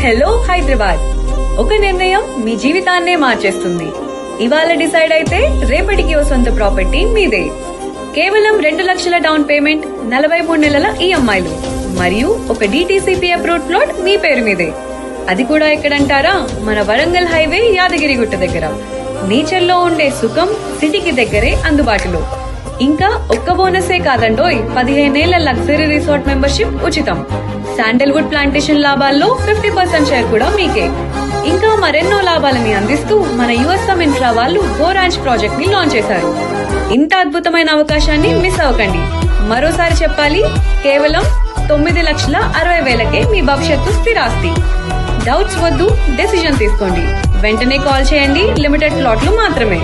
Hello Hyderabad, ఒక నిర్ణయం మీ జీవితాన్నే మార్చేస్తుంది. ఇవాళ డిసైడ్ అయితే రేపటికి ఓ సొంత ప్రాపర్టీ మీదే. కేవలం 2 లక్షల డౌన్ పేమెంట్, 43 నెలల ఈఎంఐలు మరియు ఒక DTCP అప్రూవ్డ్ ప్లాట్ మీ పేరు మీదే. అది కూడా ఎక్కడంటారా? మన వరంగల్ హైవే యాదగిరిగుట్ట దగ్గర. నేచర్ లో ఉండే సుఖం సిటీకి దగ్గరే అందుబాటులో. ఇంకా ఒక్క బోనసే కాదండోయ్, 15 ఏళ్ల లగ్జరీ రిసార్ట్ మెంబర్షిప్ ఉచితం. శాండల్వుడ్ ప్లాంటేషన్ లాభాల్లో 50% షేర్ కూడా మీకే. ఇంకా మరెన్నో లాభాలని అందిస్తూ మన యుఎస్ఎం ఇన్ఫ్రా వాళ్ళు గోరాంచ్ ప్రాజెక్ట్ ని లాంచ్ చేశారు. ఇంత అద్భుతమైన అవకాశాన్ని మిస్ అవ్వకండి. మరోసారి చెప్పాలి, కేవలం 9,60,000కే మీ భవిష్యత్తు స్థిరాస్తి. డౌట్స్ వద్దు, డెసిజన్ తీసుకోండి. వెంటనే కాల్ చేయండి. లిమిటెడ్ ప్లాట్లు మాత్రమే.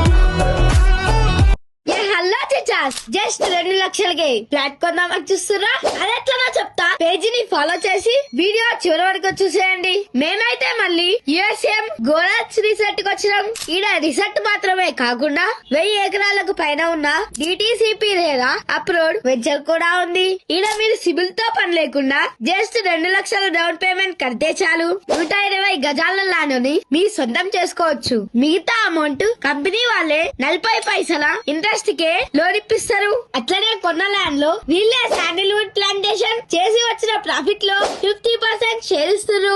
జస్ట్ 2 లక్షలకి ఫ్లాట్ కొందామని చూస్తున్నా? అదెట్లనో చెప్తా. పేజీని ఫాలో చేసి వీడియో చివరి వరకు చూసేయండి. మేమైతే మళ్ళీ యుఎస్ఎం గోరాజ్ రిసార్ట్ కి వచ్చినాం. ఈడ రిసార్ట్ మాత్రమే కాకుండా 1000 ఎకరాలకు పైన ఉన్న DTCP లేదా అప్రూవ్డ్ వెంచర్ కూడా ఉంది. ఈడ మీరు సిబిల్ తో పని లేకుండా జస్ట్ 2 లక్షల డౌన్ పేమెంట్ కడితే చాలు 120 గజాల ల్యాండ్ మీ సొంతం చేసుకోవచ్చు. మిగతా అమౌంట్ కంపెనీ వాళ్ళే 40 పైసల ఇంట్రెస్ట్ కే లోన్ ఇప్పిస్తారు. అట్లనే కొన్న ల్యాండ్ లో వీళ్ళే శాండల్వుడ్ ప్లాంటేషన్ చేసి వచ్చిన ప్రాఫిట్ లో 50% షేర్ ఇస్తారు.